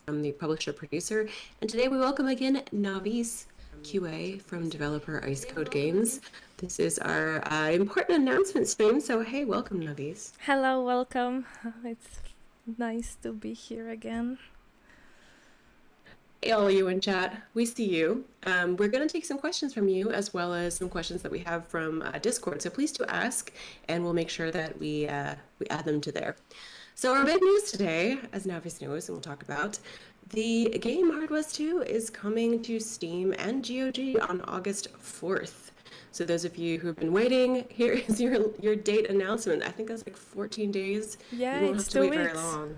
I'm the publisher producer, and today we welcome again Navis QA from developer Ice Code Games. This is our important announcement stream, so hey, welcome Navis. Hello, welcome. It's nice to be here again. Hey, all you in chat, we see you. We're going to take some questions from you as well as some questions that we have from Discord. So please do ask, and we'll make sure that we add them to there. So our big news today, as Navis knows, and we'll talk about, the game Hard West 2 is coming to Steam and GOG on August 4th. So those of you who've been waiting, here is your date announcement. I think that's like 14 days. Yeah, You won't it's have to two wait very weeks. long.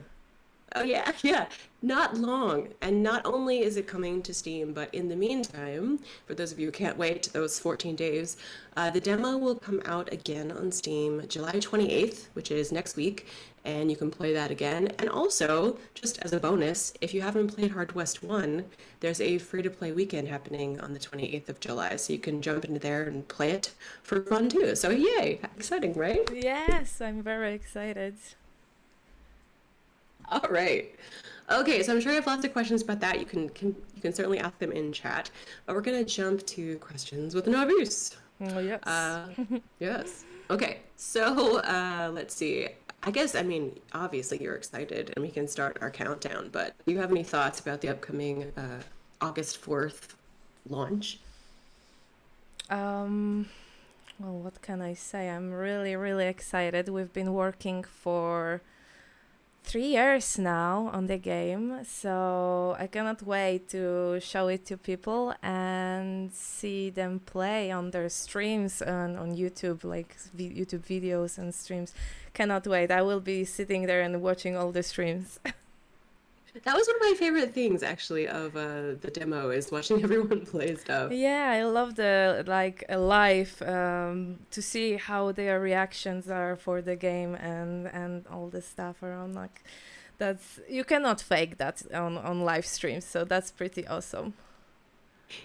Oh yeah, yeah. Not long. And not only is it coming to Steam, but in the meantime, for those of you who can't wait those 14 days, the demo will come out again on Steam July 28th, which is next week, and you can play that again. And also, just as a bonus, if you haven't played Hard West 1, there's a free-to-play weekend happening on the 28th of July, so you can jump into there and play it for fun too. So yay, exciting, right? Yes, I'm very excited. All right. Okay, so I'm sure you have lots of questions about that. You can certainly ask them in chat, but we're gonna jump to questions with Novus. Oh, yes. Uh, yes. Okay. So let's see. I mean, obviously you're excited, and we can start our countdown. But do you have any thoughts about the upcoming August 4th launch? Um, well, what can I say? I'm really, really excited. We've been working for 3 years now on the game, so I cannot wait to show it to people and see them play on their streams and on YouTube, like YouTube videos and streams. Cannot wait. I will be sitting there and watching all the streams. That was one of my favorite things, actually, of the demo is watching everyone play stuff. Yeah, I love the like live to see how their reactions are for the game and all the stuff around. Like that's you cannot fake that on live streams, so that's pretty awesome.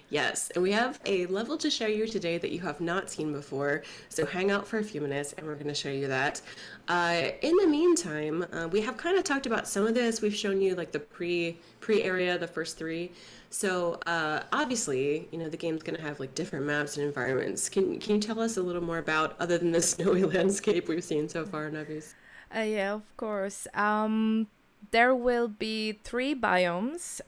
Yes, and we have a level to show you today that you have not seen before. So hang out for a few minutes and we're going to show you that. In the meantime, we have kind of talked about some of this. We've shown you like the pre area, the first three. So obviously, you know, the game's going to have like different maps and environments. Can you tell us a little more about other than the snowy landscape we've seen so far, Navis? Yeah, of course. There will be three biomes.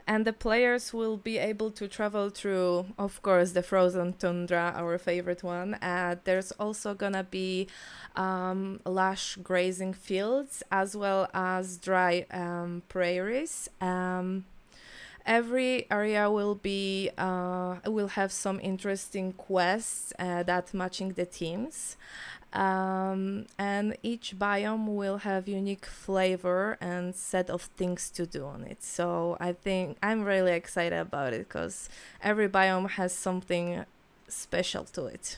And the players will be able to travel through, of course, the frozen tundra, our favorite one. There's also gonna be lush grazing fields as well as dry prairies. Every area will have some interesting quests that matching the themes. And each biome will have unique flavor and set of things to do on it. So I think I'm really excited about it because every biome has something special to it.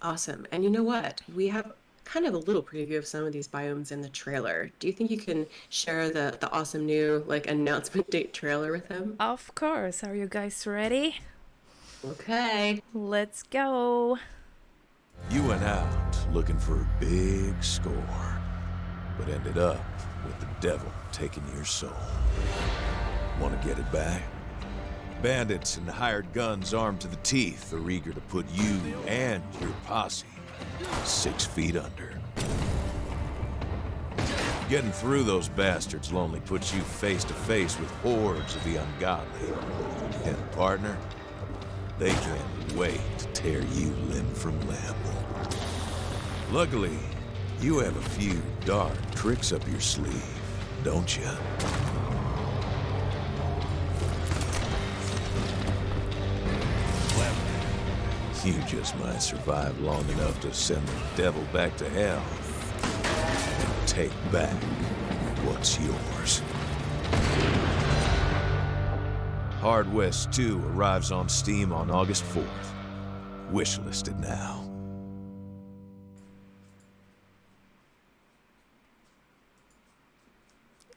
Awesome. And you know what? We have kind of a little preview of some of these biomes in the trailer. Do you think you can share the awesome new like announcement date trailer with them? Of course. Are you guys ready? Okay. Let's go. You went out looking for a big score, but ended up with the devil taking your soul. Want to get it back? Bandits and hired guns armed to the teeth are eager to put you and your posse 6 feet under. Getting through those bastards lonely puts you face to face with hordes of the ungodly. And partner, they can't wait to tear you limb from limb. Luckily, you have a few dark tricks up your sleeve, don't you? You just might survive long enough to send the devil back to hell and take back what's yours. Hard West 2 arrives on Steam on August 4th. Wishlist it now.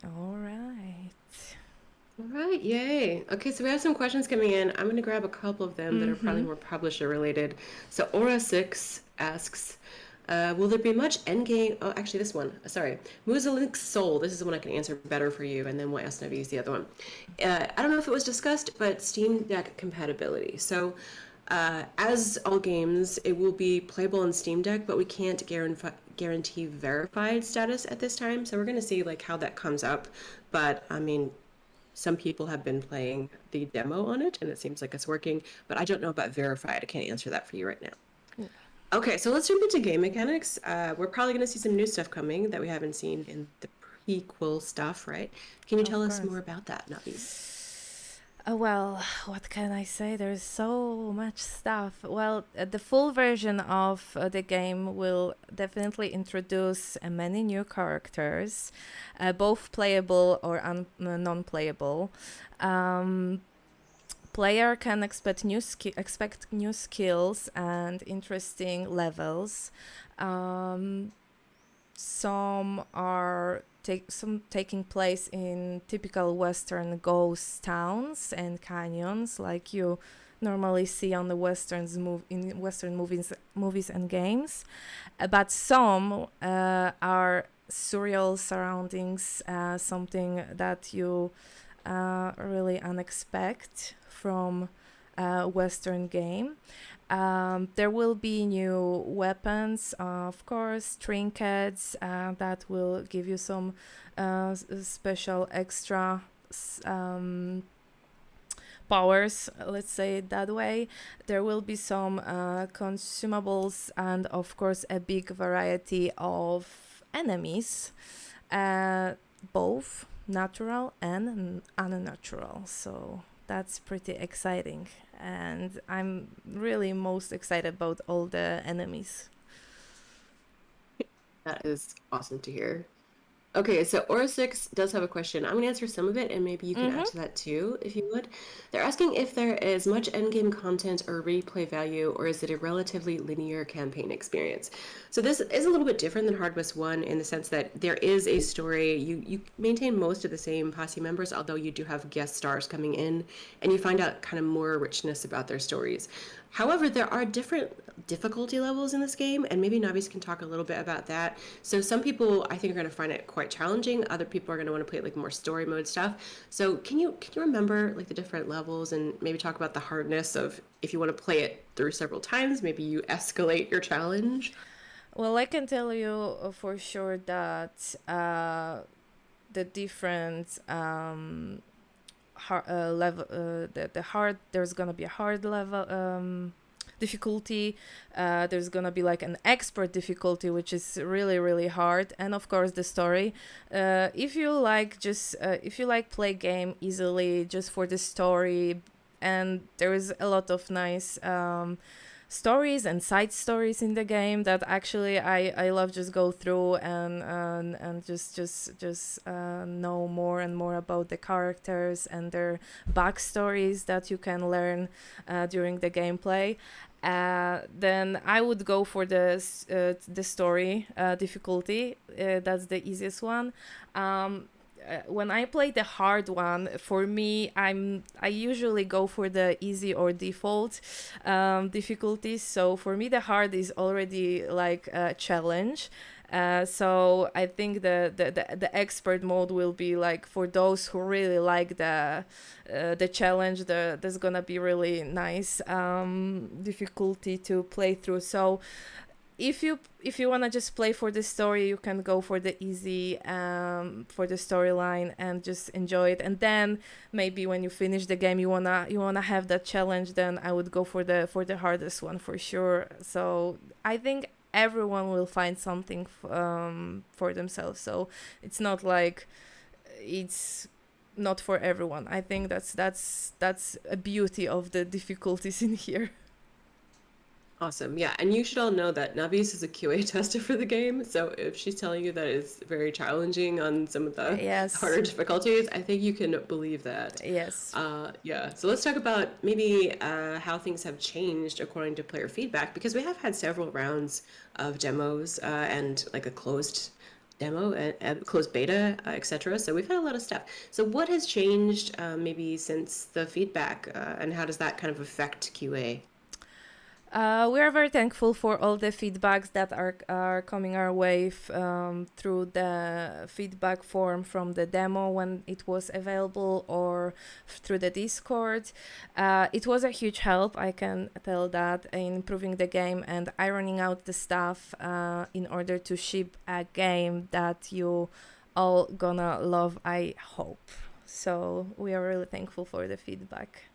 All right. All right, yay. Okay, so we have some questions coming in. I'm going to grab a couple of them that are probably more publisher related. So Aura6 asks, Will there be much endgame? Oh, actually, this one. Sorry. Muzalink's Soul. This is the one I can answer better for you, and then we'll ask Navi's the other one. I don't know if it was discussed, but Steam Deck compatibility. So, as all games, it will be playable on Steam Deck, but we can't guarantee verified status at this time. So we're going to see like how that comes up. But I mean, some people have been playing the demo on it, and it seems like it's working. But I don't know about verified. I can't answer that for you right now. Okay, so let's jump into game mechanics. We're probably going to see some new stuff coming that we haven't seen in the prequel stuff, right? Can you tell us more about that, Navi? Well, what can I say? There's so much stuff. Well, the full version of the game will definitely introduce many new characters, both playable or non-playable. Player can expect new skills and interesting levels. Some are taking place in typical Western ghost towns and canyons, like you normally see on the in Western movies and games. But some are surreal surroundings, something that you really unexpect from a Western game. There will be new weapons, of course, trinkets that will give you some special extra powers, let's say it that way. There will be some consumables and, of course, a big variety of enemies, both natural and unnatural. So that's pretty exciting, and I'm really most excited about all the enemies. That is awesome to hear. Okay, so Aura6 does have a question. I'm going to answer some of it, and maybe you can add Mm-hmm. to that too, if you would. They're asking if there is much endgame content or replay value, or is it a relatively linear campaign experience? So this is a little bit different than Hard West 1 in the sense that there is a story. You maintain most of the same posse members, although you do have guest stars coming in, and you find out kind of more richness about their stories. However, there are different difficulty levels in this game, and maybe Navis can talk a little bit about that. So some people I think are going to find it quite challenging. Other people are going to want to play like more story mode stuff. So can you remember like the different levels and maybe talk about the hardness of if you want to play it through several times, maybe you escalate your challenge? Well, I can tell you for sure that the different level, the hard, there's gonna be a hard level difficulty. There's gonna be like an expert difficulty, which is really really hard, and of course the story. If you like play game easily just for the story, and there is a lot of nice stories and side stories in the game that actually I love just go through and just know more and more about the characters and their backstories that you can learn during the gameplay. Then I would go for the story difficulty. That's the easiest one. When I play the hard one, for me, I usually go for the easy or default difficulties. So for me, the hard is already like a challenge. So I think the expert mode will be like for those who really like the challenge. There's gonna be really nice difficulty to play through. So if you want to just play for the story, you can go for the easy for the storyline and just enjoy it, and then maybe when you finish the game you wanna have that challenge, then I would go for the hardest one for sure. So I think everyone will find something for themselves, so it's not like it's not for everyone. I think that's a beauty of the difficulties in here. Awesome. Yeah. And you should all know that Navis is a QA tester for the game. So if she's telling you that it's very challenging on some of the Yes. harder difficulties, I think you can believe that. Yes. Yeah. So let's talk about maybe how things have changed according to player feedback, because we have had several rounds of demos and like a closed demo and closed beta, etc. So we've had a lot of stuff. So what has changed maybe since the feedback and how does that kind of affect QA? We are very thankful for all the feedbacks that are coming our way through the feedback form from the demo when it was available, or through the Discord. It was a huge help, I can tell that, in improving the game and ironing out the stuff in order to ship a game that you all gonna love, I hope. So we are really thankful for the feedback.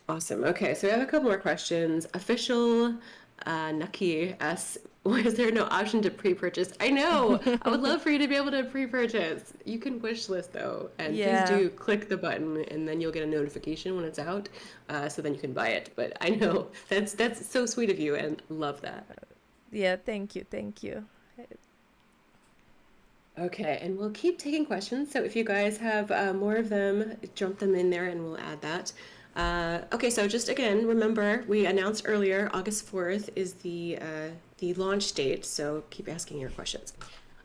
Awesome. Okay, so we have a couple more questions. Official Nucky asks, was there no option to pre-purchase? I know. I would love for you to be able to pre-purchase. You can wish list though, and please Yeah. do click the button, and then you'll get a notification when it's out, so then you can buy it. But I know that's so sweet of you, and love that. Yeah, thank you, thank you. Okay, and we'll keep taking questions. So if you guys have more of them, jump them in there and we'll add that. Okay, so just again, remember we announced earlier August 4th is the launch date. So keep asking your questions.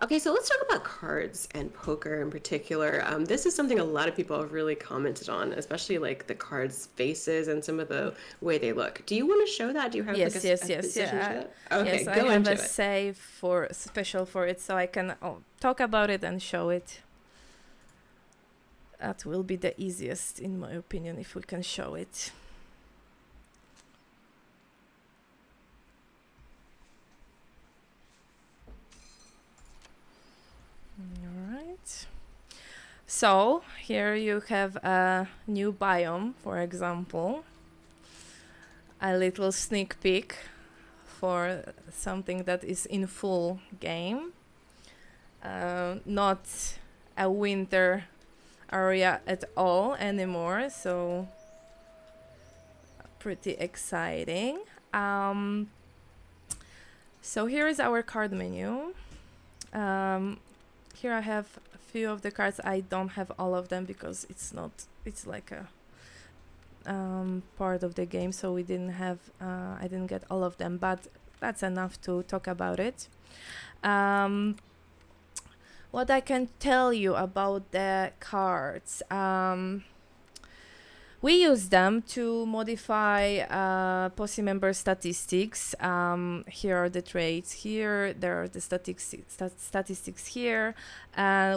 Okay, so let's talk about cards and poker in particular. This is something a lot of people have really commented on, especially like the cards' faces and some of the way they look. Do you want to show that? Do you have Yes, like a yes, position to show yeah. that? Okay, Yes, I go have into a it. save for special for it, so I can talk about it and show it. That will be the easiest, in my opinion, if we can show it. All right. So here you have a new biome, for example. A little sneak peek for something that is in full game. Not a winter area at all anymore, so pretty exciting. So here is our card menu. Here I have a few of the cards. I don't have all of them because it's like a part of the game, so we didn't have I didn't get all of them, but that's enough to talk about it. What I can tell you about the cards, we use them to modify posse member statistics. Here are the traits here, there are the statistics here.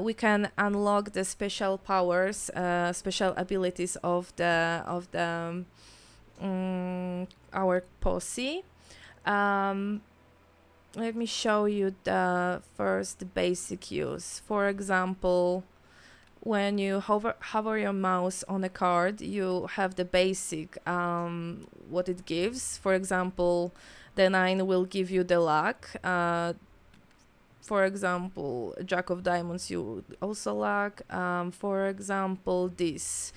We can unlock the special powers, special abilities of our posse. Let me show you the first basic use. For example, when you hover your mouse on a card, you have the basic, what it gives. For example, the 9 will give you the luck. For example, Jack of Diamonds, you also luck. For example, this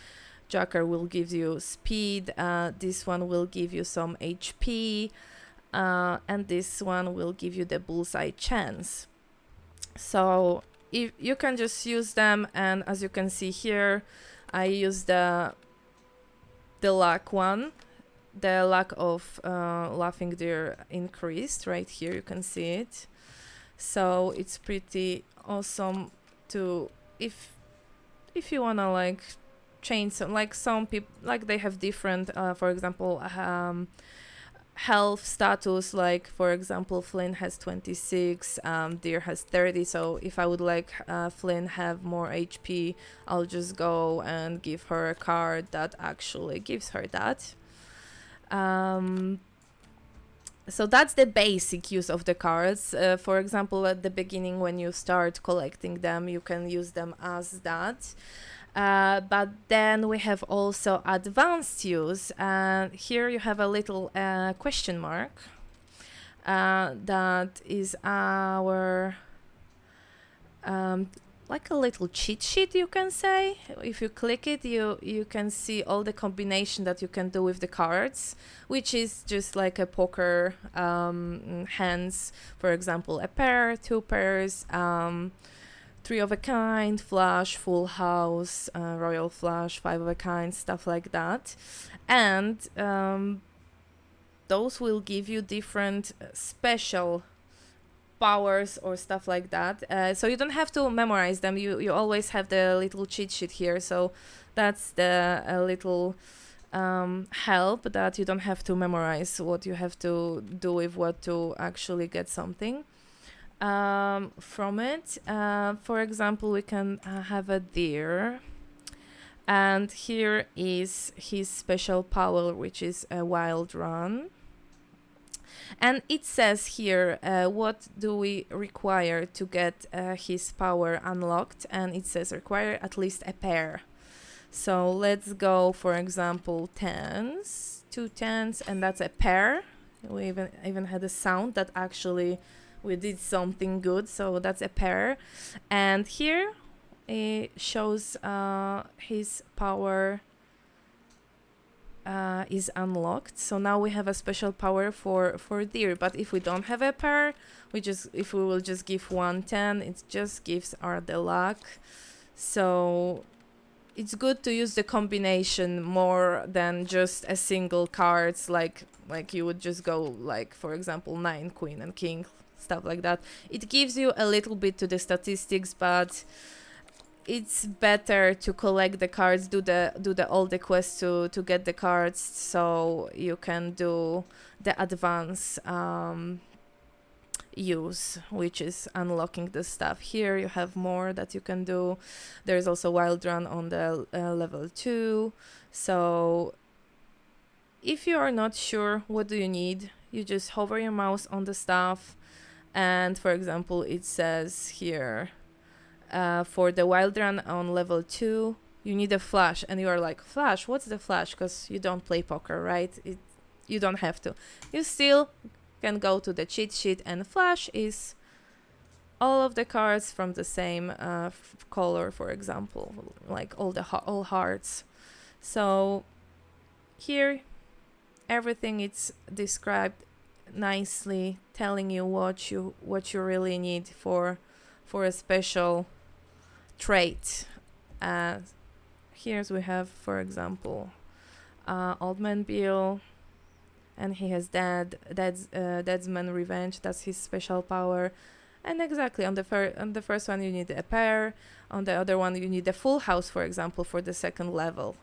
Joker will give you speed. This one will give you some HP. And this one will give you the bullseye chance. So if you can just use them, and as you can see here, I use the luck one. The luck of laughing deer increased right here, you can see it. So it's pretty awesome to if you wanna like change some people, like they have different for example health status, like for example Flynn has 26, Deer has 30. So if I would like Flynn have more HP, I'll just go and give her a card that actually gives her that. So that's the basic use of the cards. For example, at the beginning when you start collecting them, you can use them as that. But then we have also advanced use, and here you have a little question mark. That is our like a little cheat sheet, you can say. If you click it, you can see all the combination that you can do with the cards, which is just like a poker hands. For example, a pair, two pairs, three of a kind, flush, full house, royal flush, five of a kind, stuff like that. And those will give you different special powers or stuff like that. So you don't have to memorize them. You always have the little cheat sheet here. So that's the little help that you don't have to memorize what you have to do with what to actually get something from it. For example, we can have a deer, and here is his special power, which is a wild run. And it says here what do we require to get his power unlocked, and it says require at least a pair. So let's go, for example, tens, 2 10s, and that's a pair. We even had a sound that actually we did something good, so that's a pair. And here it shows his power is unlocked. So now we have a special power for deer. But if we don't have a pair, if we will just give 1 10, it just gives our the luck. So it's good to use the combination more than just a single cards, like you would just go like, for example, 9 queen and king, stuff like that. It gives you a little bit to the statistics, but it's better to collect the cards, do all the quests to get the cards, so you can do the advance use, which is unlocking the stuff. Here you have more that you can do. There's also wild run on the level 2. So if you are not sure what do you need, you just hover your mouse on the stuff, and for example it says here for the wild run on level 2 you need a flash, and you are like, flash, what's the flash? Because you don't play poker, right? You don't have to. You still can go to the cheat sheet, and flash is all of the cards from the same color, for example, like all hearts. So here everything is described nicely, telling you what you really need for a special trait. Here's we have, for example, Old Man Bill, and he has Deadsman Revenge. That's his special power. And exactly on the first one you need a pair. On the other one you need a full house, for example, for the second level.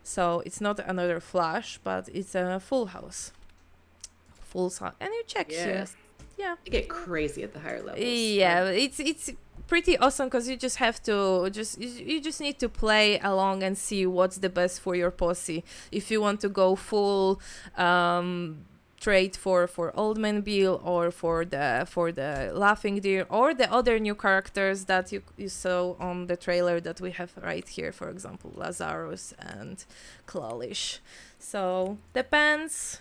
So it's not another flash, but it's a full house. And you check here. Yeah. You get crazy at the higher levels. Yeah, it's pretty awesome, because you just have to you just need to play along and see what's the best for your posse. If you want to go full trade for Old Man Bill, or for the Laughing Deer, or the other new characters that you saw on the trailer that we have right here, for example, Lazarus and Clalish. So depends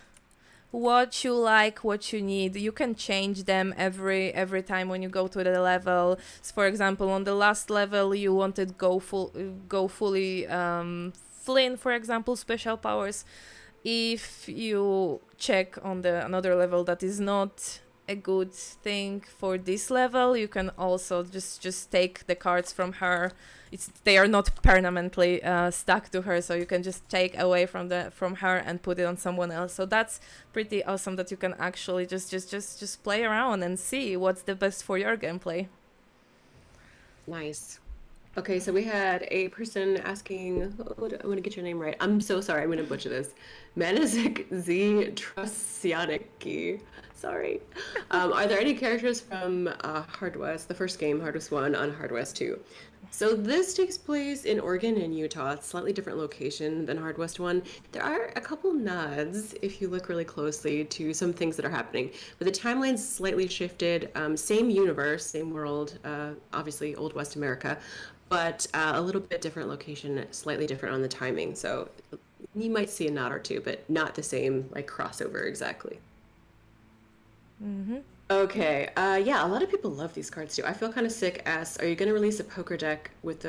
what you like, what you need. You can change them every time when you go to the level. So for example, on the last level you wanted go fully Flynn, for example, special powers. If you check on the another level that is not a good thing for this level, you can also just take the cards from her. They are not permanently stuck to her, so you can just take away from her and put it on someone else. So that's pretty awesome that you can actually just play around and see what's the best for your gameplay. Nice. Okay, so we had a person asking, I'm going to get your name right. I'm so sorry, I'm going to butcher this. Manizik Z Trusianiki. Sorry. Are there any characters from Hard West, the first game, Hard West 1, on Hard West 2? So this takes place in Oregon and Utah. It's a slightly different location than Hard West 1. There are a couple nods, if you look really closely, to some things that are happening. But the timeline's slightly shifted. Same universe, same world, obviously Old West America, but a little bit different location, slightly different on the timing. So you might see a nod or two, but not the same like crossover exactly. Mm-hmm. Okay, yeah, a lot of people love these cards too. I feel kind of sick. Are you going to release a poker deck with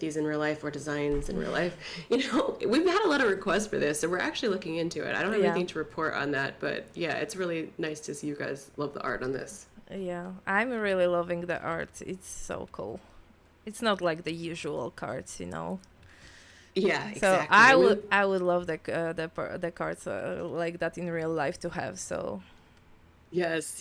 these in real life, or designs in real life? You know, we've had a lot of requests for this, so we're actually looking into it. I don't have anything to report on that, but yeah, it's really nice to see you guys love the art on this. Yeah, I'm really loving the art. It's so cool. It's not like the usual cards, you know. Yeah, so exactly. I would love the cards like that in real life to have. So yes.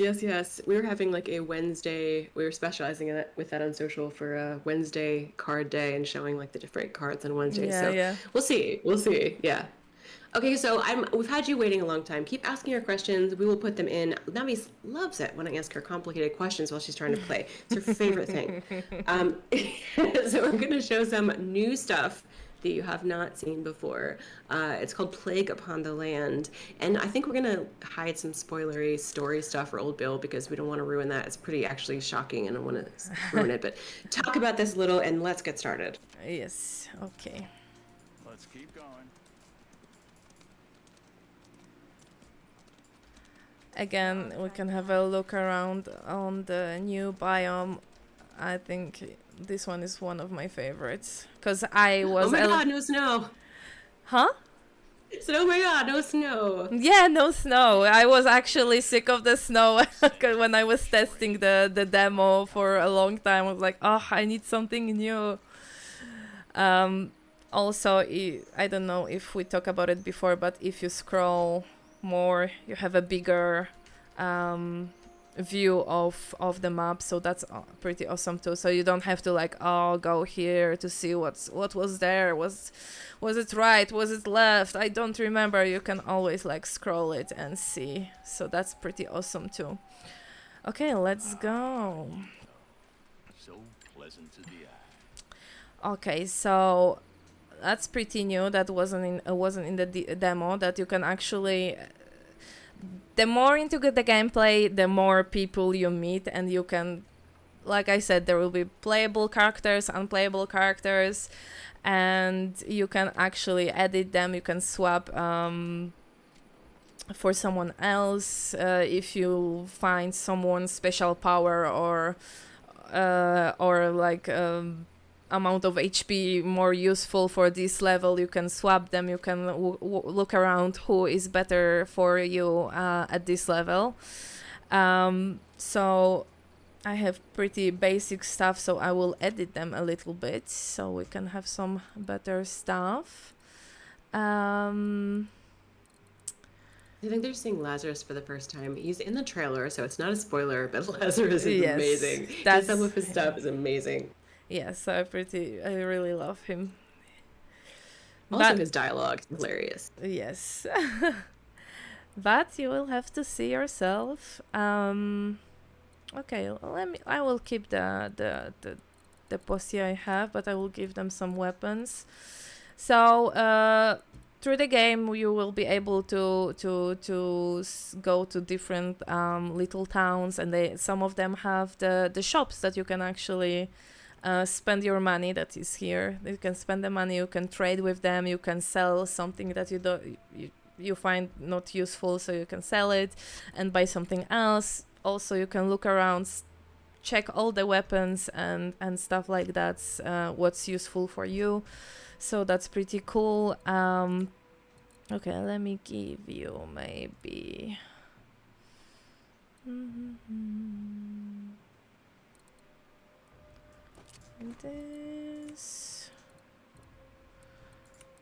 We were having like a Wednesday. We were specializing in it with that on social for a Wednesday card day and showing like the different cards on Wednesday. Yeah, so yeah. we'll see. Yeah. Okay, so we've had you waiting a long time. Keep asking your questions. We will put them in. Navi loves it when I ask her complicated questions while she's trying to play. It's her favorite thing. So we're going to show some new stuff that you have not seen before. It's called Plague Upon the Land. And I think we're going to hide some spoilery story stuff for Old Bill because we don't want to ruin that. It's pretty actually shocking and I don't want to ruin it. But talk about this a little and let's get started. Yes, okay. Let's keep going. Again, we can have a look around on the new biome. I think this one is one of my favorites because I was. Oh my god, no snow! Huh? So, oh my god, no snow! Yeah, no snow. I was actually sick of the snow when I was testing the demo for a long time. I was like, oh, I need something new. Also, I don't know if we talk about it before, but if you scroll more, you have a bigger view of the map, so that's pretty awesome too. So you don't have to like go here to see what was there, was it right, was it left, I don't remember. You can always like scroll it and see, so that's pretty awesome too. Okay, let's go. So pleasant to the eye. Okay, so that's pretty new. That wasn't in the demo, that you can actually. The more into the gameplay, the more people you meet, and you can, like I said, there will be playable characters, unplayable characters, and you can actually edit them. You can swap for someone else if you find someone's special power or like amount of HP more useful for this level. You can swap them. You can look around who is better for you at this level. So I have pretty basic stuff, so I will edit them a little bit so we can have some better stuff. I think they're seeing Lazarus for the first time. He's in the trailer, so it's not a spoiler, but Lazarus is amazing. Some of his stuff is amazing. Yes, I really love him. Also, his dialogue is hilarious. Yes. But you will have to see yourself. Okay, I will keep the posse I have, but I will give them some weapons. So through the game, you will be able to go to different little towns, and some of them have the shops that you can actually spend your money. That is here. You can spend the money. You can trade with them. You can sell something that you find not useful, so you can sell it and buy something else. Also, you can look around, check all the weapons and stuff like that. What's useful for you. So that's pretty cool. Okay, let me give you maybe. This.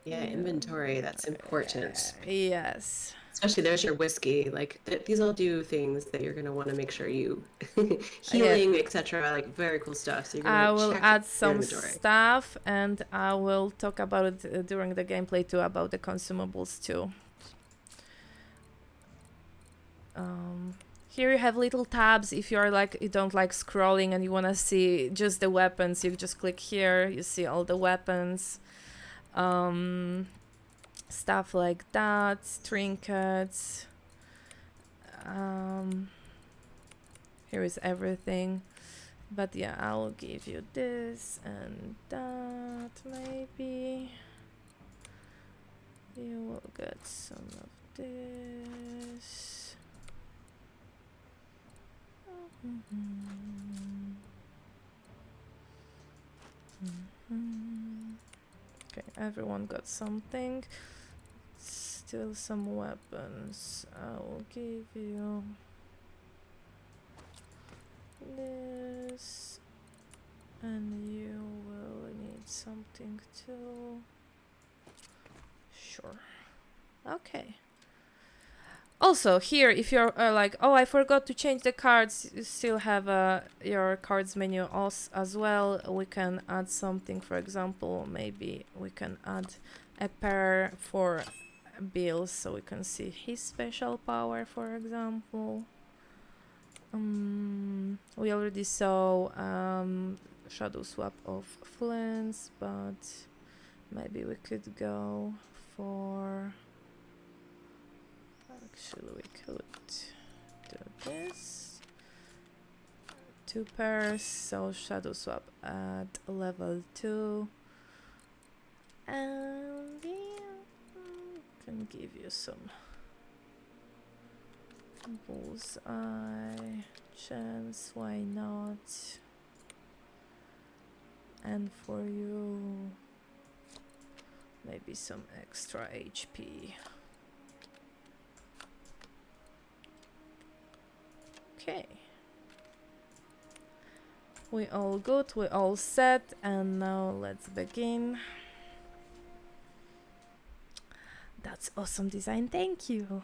Yeah, inventory, that's important. Yes. Especially there's your whiskey. Like these all do things that you're gonna want to make sure you healing, etc. Like very cool stuff. So you're gonna I will check add your some inventory. stuff, and I will talk about it during the gameplay too, about the consumables too. Here you have little tabs. If you don't like scrolling and you want to see just the weapons, you just click here. You see all the weapons, stuff like that, trinkets. Here is everything. But yeah, I will give you this and that. Maybe you will get some of this. Okay, everyone got something. Still some weapons. I will give you this, and you will need something too. Sure. Okay. Also, here, if you're like, oh, I forgot to change the cards, you still have your cards menu as well. We can add something, for example, maybe we can add a pair for Bills so we can see his special power, for example. We already saw shadow swap of Flynn's, but maybe we could go for... Actually, we could do this. 2 pairs, so shadow swap at level 2. And yeah, can give you some bullseye chance, why not? And for you, maybe some extra HP. Okay. We all good, we all set, and now let's begin. That's awesome design, thank you.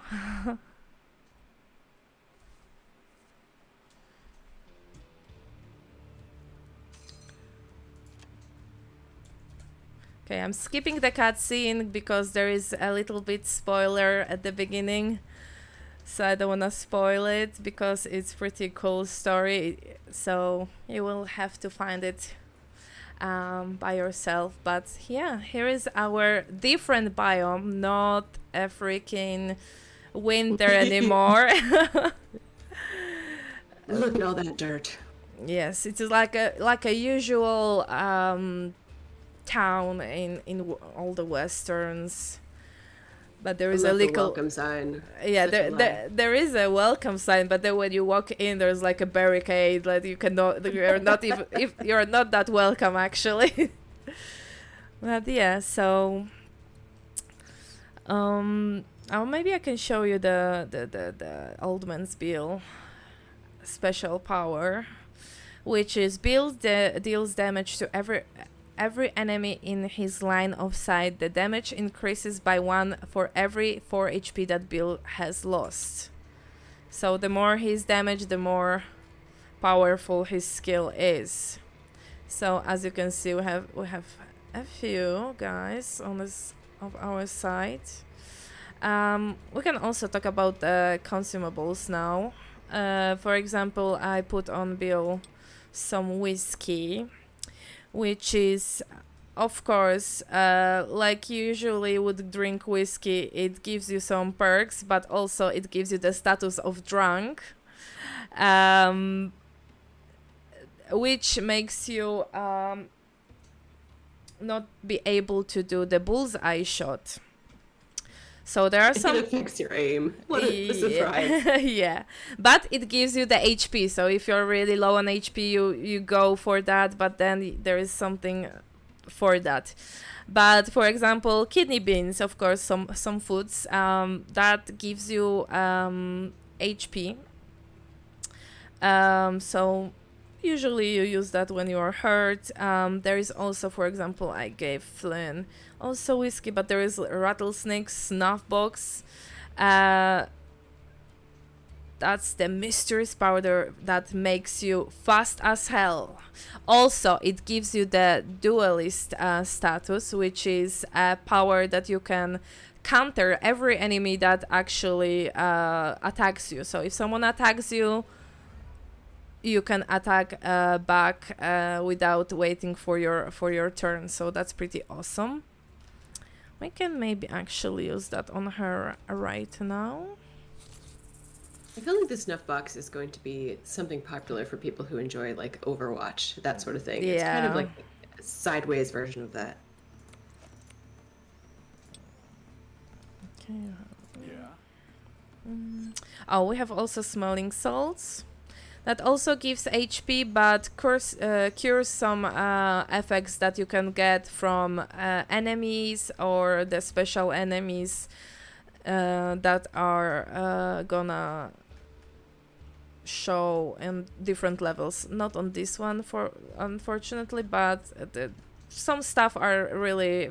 Okay, I'm skipping the cutscene because there is a little bit spoiler at the beginning. So I don't want to spoil it because it's pretty cool story. So you will have to find it by yourself. But yeah, here is our different biome, not a freaking winter anymore. Look at all that dirt. Yes, it is like a usual town in all the westerns, but there is a The little welcome sign. yeah Such a lie. there is a welcome sign, but then when you walk in there's like a barricade that you cannot, you're not even if you're not that welcome actually. But yeah, so maybe I can show you the old man's bill special power, which is deals damage to every enemy in his line of sight. The damage increases by 1 for every 4 HP that Bill has lost. So the more he's damaged, the more powerful his skill is. So as you can see, we have a few guys on this of our side. We can also talk about the consumables now. For example, I put on Bill some whiskey, which is, of course, like you usually would drink whiskey, it gives you some perks, but also it gives you the status of drunk, which makes you not be able to do the bullseye shot. So there are some... It affects your aim. What a surprise. Yeah, but it gives you the HP. So if you're really low on HP, you go for that. But then there is something for that. But for example, kidney beans, of course, some foods that gives you HP. So usually you use that when you are hurt. There is also, for example, I gave Flynn also whiskey, but there is rattlesnake snuff box. That's the mysterious powder that makes you fast as hell. Also, it gives you the duelist status, which is a power that you can counter every enemy that actually attacks you. So if someone attacks you, you can attack back without waiting for your turn. So that's pretty awesome. We can maybe actually use that on her right now. I feel like the snuff box is going to be something popular for people who enjoy like Overwatch, that sort of thing. Yeah. It's kind of like a sideways version of that. Okay. Yeah. Oh, we have also smelling salts. That also gives HP, but cures some effects that you can get from enemies or the special enemies that are gonna show in different levels. Not on this one, unfortunately, but some stuff are really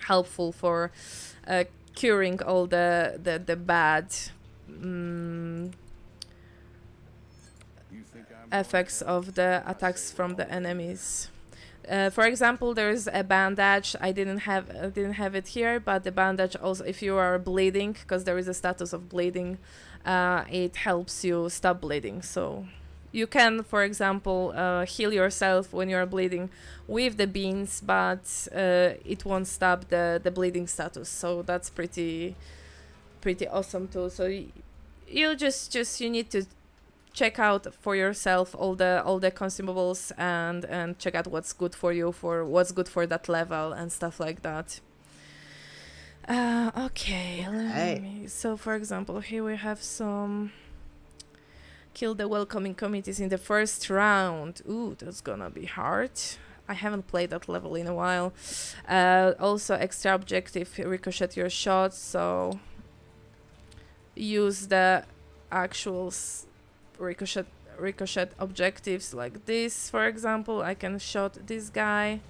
helpful for curing all the bad effects of the attacks from the enemies. For example, there's a bandage. I didn't have it here, but the bandage also, if you are bleeding, because there is a status of bleeding, it helps you stop bleeding. So you can, for example, heal yourself when you're bleeding with the beans, but it won't stop the bleeding status. So that's pretty awesome too. So you just you need to check out for yourself all the consumables and check out what's good for you, for what's good for that level and stuff like that. Okay. So for example, here we have some kill the welcoming committees in the first round. Ooh, that's gonna be hard. I haven't played that level in a while. Also extra objective, ricochet your shots, so use the actual ricochet objectives like this. For example, I can shot this guy.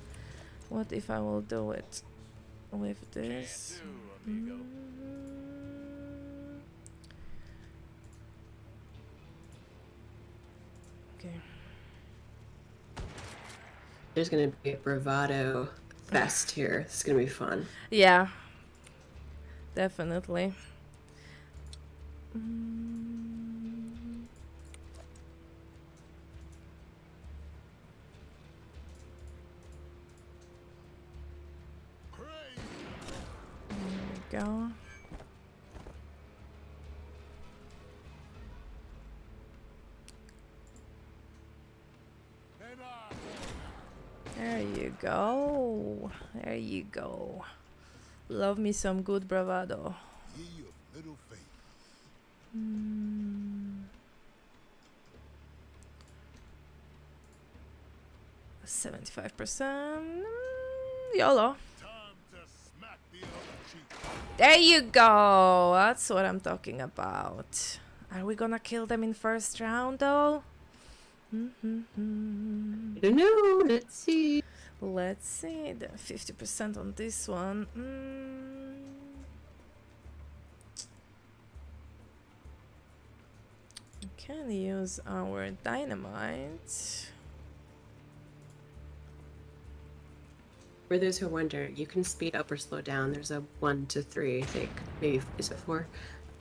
What if I will do it with this? Okay. There's gonna be a bravado fest here. It's gonna be fun. Yeah, definitely. There we go. There you go. There you go. Love me some good bravado. 75%. YOLO. There you go. That's what I'm talking about. Are we gonna kill them in first round though? I don't know. Let's see. Let's see. The 50% on this one. We can use our dynamite. For those who wonder, you can speed up or slow down. There's a 1 to 3, I think. Maybe is it 4?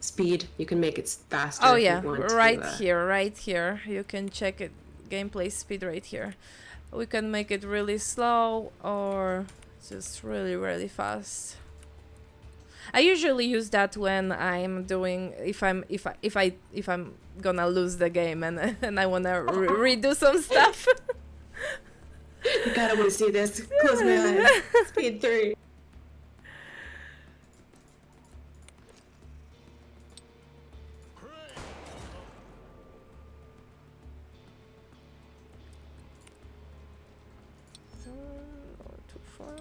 Speed. You can make it faster. Oh if yeah, you want right to, here, right here. You can check it. Gameplay speed right here. We can make it really slow or just really, really fast. I usually use that when I'm doing if I'm gonna lose the game and and I wanna redo some stuff. God, I want to see this. Close my eyes. Speed 3. Too far.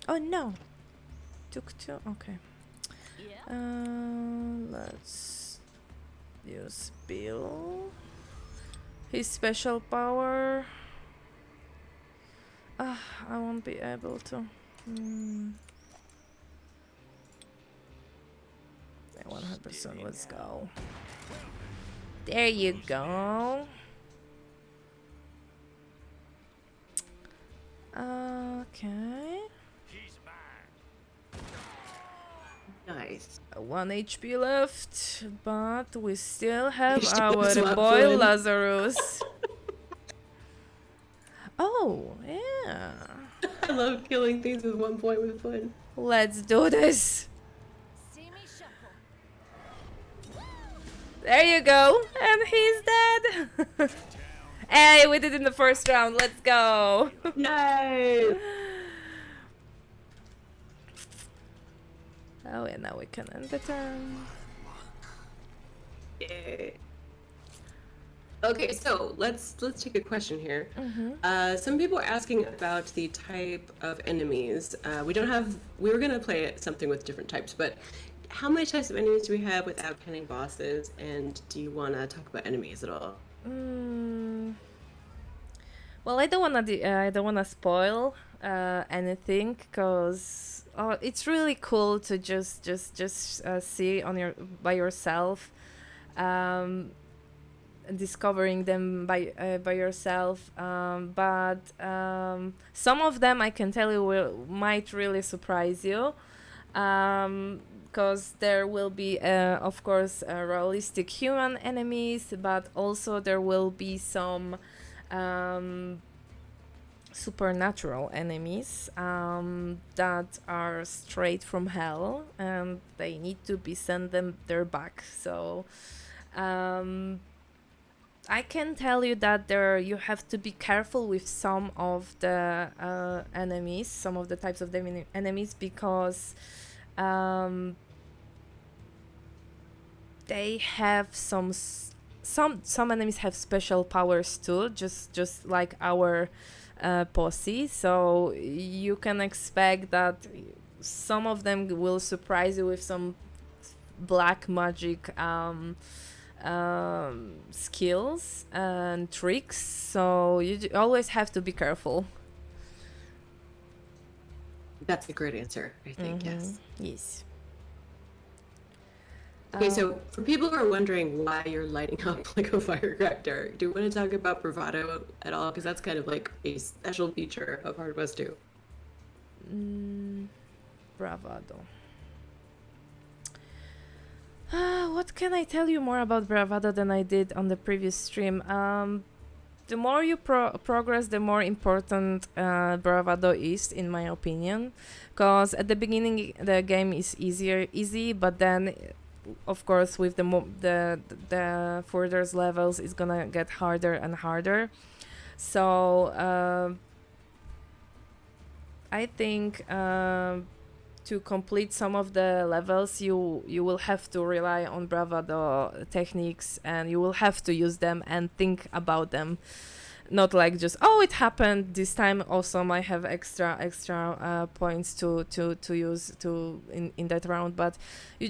Oh no! Took 2. Okay. Let's use Bill. His special power. I won't be able to. 100%. Let's go. There you go. Okay. Nice. 1 HP left, but we still have Still our has one boy foot. Lazarus. Oh, yeah. I love killing things with 1 point with fun. Let's do this. There you go. And he's dead. Hey, we did it in the first round. Let's go. Nice. Oh, and now we can end the turn. Yeah. Okay, so let's take a question here. Some people are asking about the type of enemies. We were gonna play something with different types, but how many types of enemies do we have without counting bosses? And do you want to talk about enemies at all? Well, I don't wanna spoil anything, because it's really cool to just see on your by yourself, um, discovering them by yourself. But some of them, I can tell you, might really surprise you. Because there will be, of course, realistic human enemies, but also there will be some um, supernatural enemies that are straight from hell, and they need to be sent them their back. So um, I can tell you that there you have to be careful with some of the enemies, some of the types of enemies, because um, they have some enemies have special powers too, just like our posse. So you can expect that some of them will surprise you with some black magic skills and tricks. So you always have to be careful. That's a great answer, I think. Yes. Yes. Okay, so for people who are wondering why you're lighting up like a firecracker, do you want to talk about bravado at all? Because that's kind of like a special feature of Hard West 2. Bravado. What can I tell you more about bravado than I did on the previous stream? The more you progress, the more important bravado is, in my opinion. Because at the beginning, the game is easy, but then, of course, with the further levels, it's gonna get harder and harder. So I think to complete some of the levels, you will have to rely on bravado techniques, and you will have to use them and think about them. Not like just, oh, it happened this time. Also, I have extra points to use to in that round. But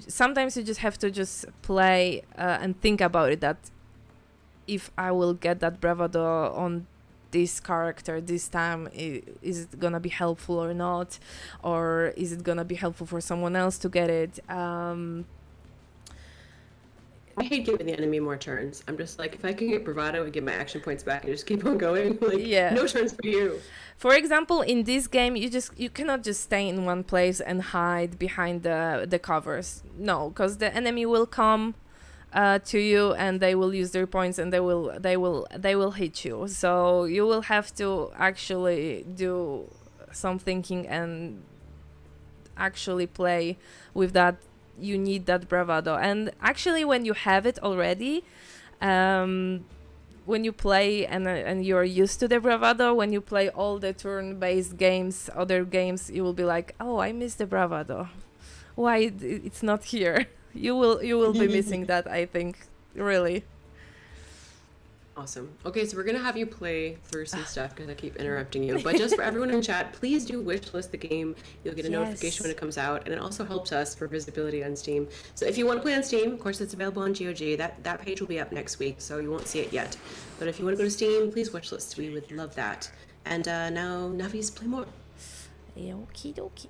sometimes you just have to just play and think about it. That if I will get that bravado on this character this time, is it gonna be helpful or not, or is it gonna be helpful for someone else to get it? I hate giving the enemy more turns. I'm just like, if I can get bravado and get my action points back and just keep on going, like, Yeah. no turns for you. For example, in this game, you cannot just stay in one place and hide behind the covers. No, because the enemy will come to you, and they will use their points, and they will hit you. So you will have to actually do some thinking and actually play with that. You need that bravado, and actually when you have it already, when you play and you're used to the bravado, when you play all the turn-based games, other games, you will be like, oh, I miss the bravado. Why it's not here? You will be missing that, I think, really. Awesome. Okay, so we're gonna have you play through some stuff because I keep interrupting you. But just for everyone in chat, please do wishlist the game. You'll get a notification when it comes out, and it also helps us for visibility on Steam. So if you want to play on Steam, of course, it's available on GOG. That page will be up next week, so you won't see it yet. But if you want to go to Steam, please wishlist. We would love that. And now, Navi's play more. Okie dokie.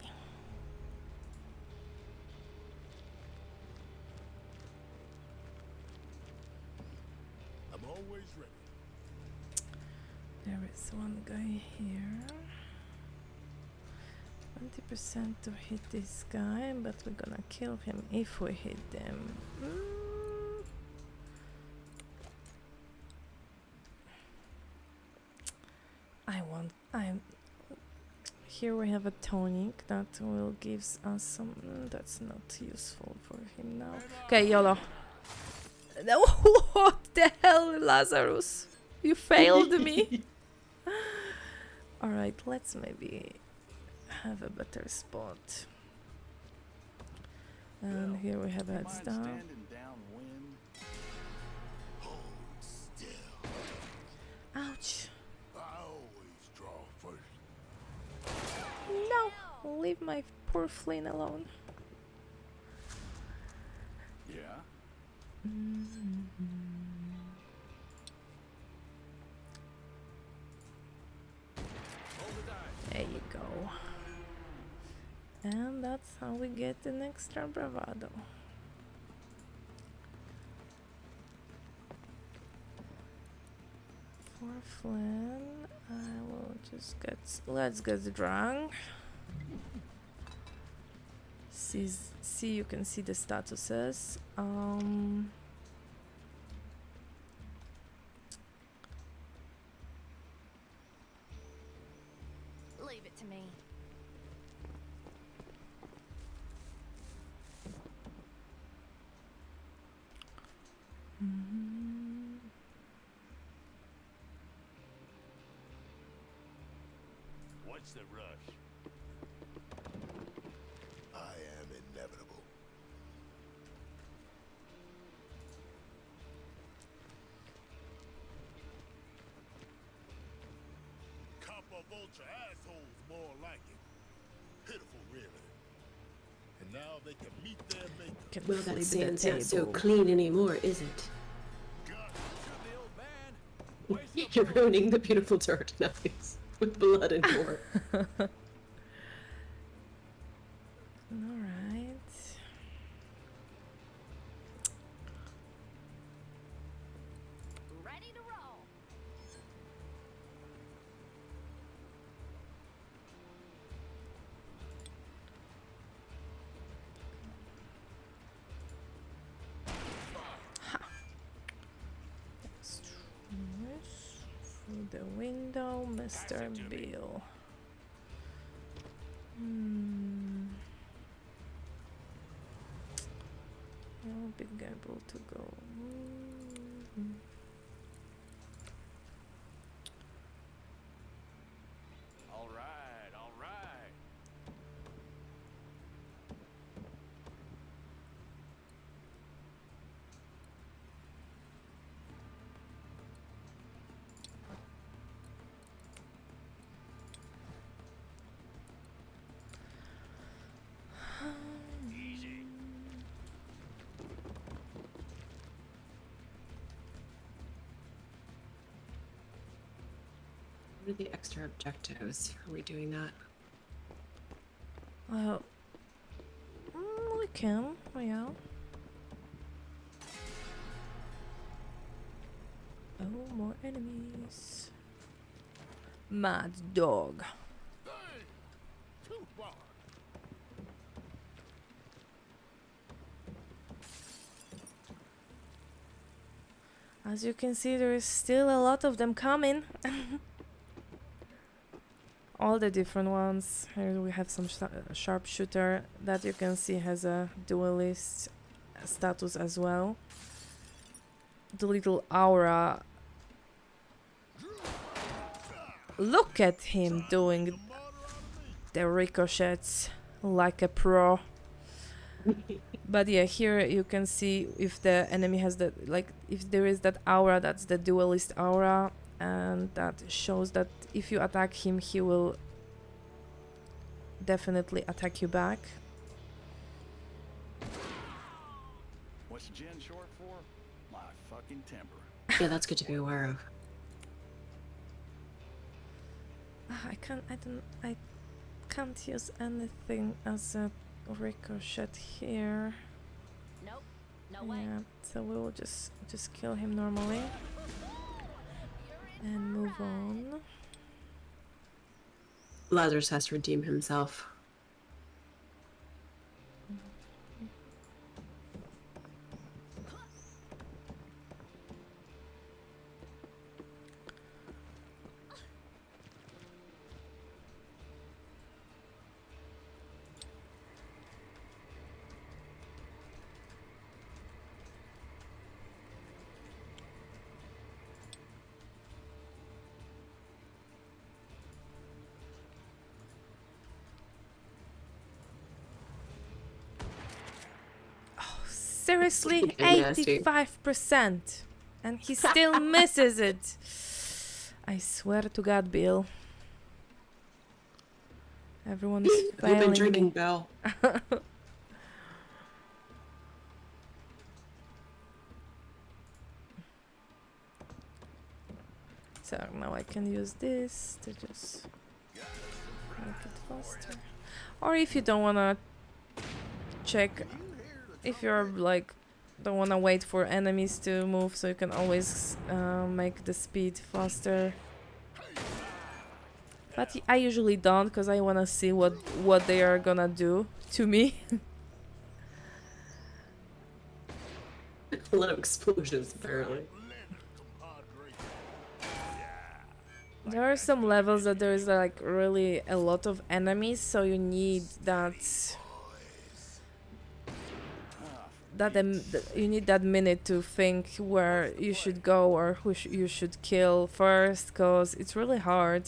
There is one guy here. 20% to hit this guy, but we're gonna kill him if we hit them. Here we have a tonic that will gives us some. That's not useful for him now. Okay, YOLO. What the hell, Lazarus? You failed me. Alright, let's maybe have a better spot. And here we have heads down. Ouch. No! Leave my poor Flynn alone. Yeah. There you go. And that's how we get an extra bravado. For Flynn, I will just let's get drunk. See, you can see the statuses. Leave it to me. What's the rush? I am inevitable. Copper vulture assholes, more like it. Pitiful, really. And now they can meet their maker. Can Well, that flip the sand's not so table. clean anymore, is it? God, The old man. Where's the You're ruining the beautiful dirt nice with blood and gore. All right. Ready to roll. Through the window, Mr. Bill. I'll be able to go. All right, all right. Easy. What are the extra objectives? Are we doing that? Well, we can, yeah. Oh, more enemies. Mad dog. too far. As you can see, there is still a lot of them coming. All the different ones. Here we have some sharpshooter that you can see has a duelist status as well. The little aura. Look at him doing the ricochets like a pro. But yeah, here you can see if the enemy has the, like, if there is that aura, that's the duelist aura, and that shows that if you attack him, he will definitely attack you back. What's Gen short for? My fucking temper. Yeah, that's good to be aware of. I can't use anything as a ricochet here. Nope. No way. Yeah, so we will just kill him normally and move on. Lazarus has to redeem himself. Seriously, Okay, nasty. 85%, and he still misses it. I swear to God, Bill. Everyone is You've been failing drinking, me. Belle. So now I can use this to just faster. Or if you don't wanna check, if you're like don't wanna wait for enemies to move, so you can always make the speed faster. But I usually don't, because I wanna see what they are gonna do to me. A lot of explosions, apparently. There are some levels that there is like really a lot of enemies, so you need you need that minute to think where you should go or who you should kill first, cause it's really hard.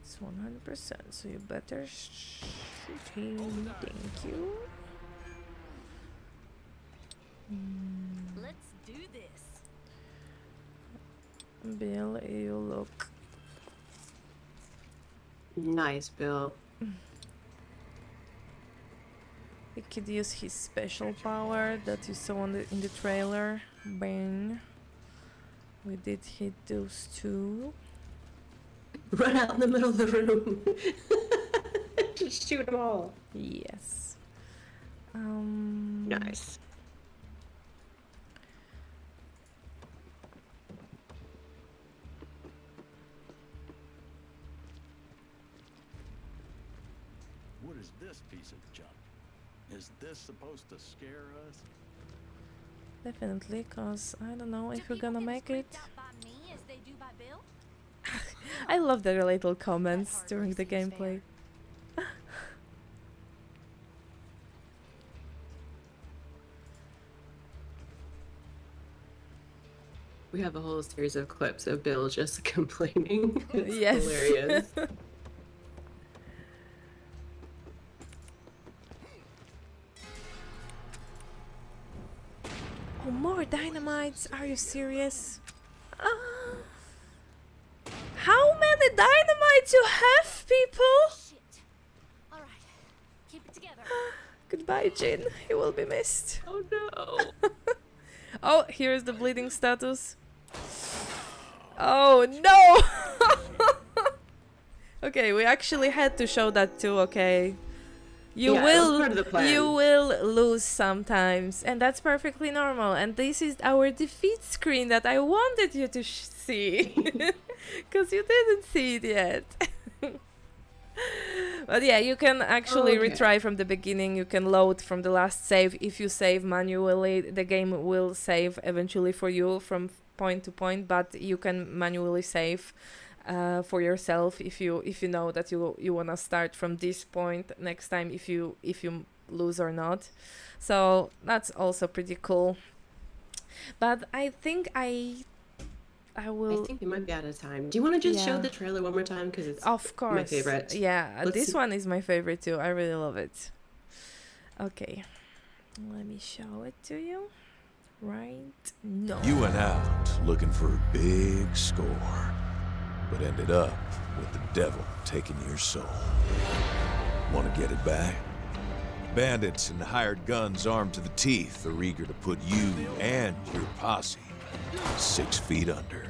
It's 100%, so you better shoot him. Thank you. Let's do this. Bill, you look. Nice, Bill. He could use his special power that you saw in the trailer. Bang. We did hit those two. Run out in the middle of the room. Just shoot them all. Yes. Nice. What is this piece of junk? Is this supposed to scare us? Definitely, cause I don't know Do if we're people gonna get make as it. creeped out by me as they do by Bill? I love the little comments hardly during the seems gameplay. We have a whole series of clips of Bill just complaining. It's Yes. hilarious. Oh, more dynamites? Are you serious? Ah. How many dynamites you have, people? Shit. All right. Keep it together. Goodbye, Jin. You will be missed. Oh no. Oh, here's the bleeding status. Oh no! Okay, we actually had to show that too, okay? You Yeah, it was will part of the plan. you will lose sometimes, and that's perfectly normal. And this is our defeat screen that I wanted you to see. Cuz you didn't see it yet. But yeah, you can actually Okay. retry from the beginning. You can load from the last save. If you save manually, the game will save eventually for you from point to point, but you can manually save for yourself if you know that you wanna start from this point next time if you lose or not. So that's also pretty cool. But I think I will. I think we might be out of time. Do you want to just show Yeah. the trailer one more time? Because it's Of course. my favorite. Yeah, Let's this see. one is my favorite too. I really love it. Okay. Let me show it to you. Right? No. You went out looking for a big score, but ended up with the devil taking your soul. Want to get it back? Bandits and hired guns armed to the teeth are eager to put you and your posse 6 feet under.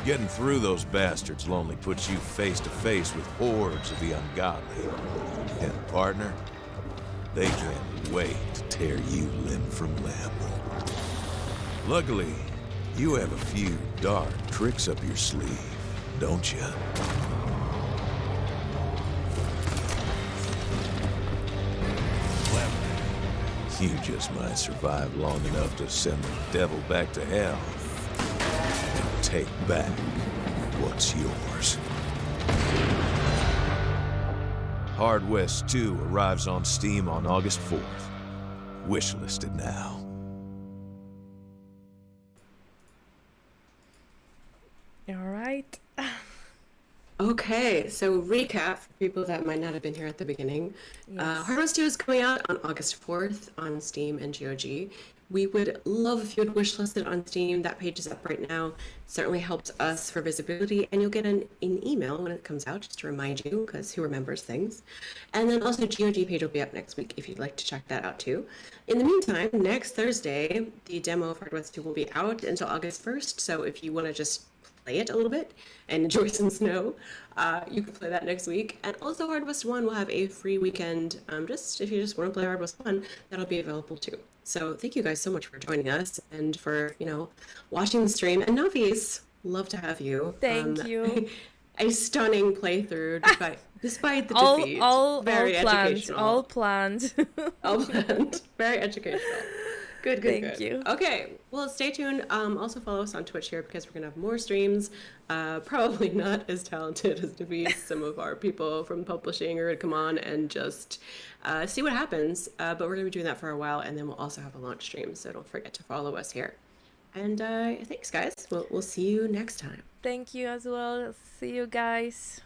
Getting through those bastards will only put you face to face with hordes of the ungodly. And partner, they can't wait to tear you limb from limb. Luckily, you have a few dark tricks up your sleeve, don't you? You just might survive long enough to send the devil back to hell and take back what's yours. Hard West 2 arrives on Steam on August 4th. Wishlisted now. All right. Okay, so recap for people that might not have been here at the beginning. Yes. Hard West 2 is coming out on August 4th on Steam and GOG. We would love if you would wishlist it on Steam. That page is up right now. Certainly helps us for visibility, and you'll get an email when it comes out just to remind you, because who remembers things. And then also GOG page will be up next week if you'd like to check that out too. In the meantime, next Thursday, the demo of Hard West 2 will be out until August 1st, so if you want to just play it a little bit and enjoy some snow. You can play that next week. And also Hard West 1 will have a free weekend. Just if you just want to play Hard West 1, that'll be available too. So thank you guys so much for joining us and for, watching the stream. And Navi's, love to have you. Thank you. A stunning playthrough despite the All defeat. all Very all planned. educational. All planned. All planned. Very educational. Good. Thank you. Okay, well, stay tuned. Also follow us on Twitch here because we're gonna have more streams. Probably not as talented as Navi. Some of our people from publishing are gonna come on and just see what happens. But we're gonna be doing that for a while, and then we'll also have a launch stream. So don't forget to follow us here. And thanks, guys. We'll see you next time. Thank you as well. See you guys.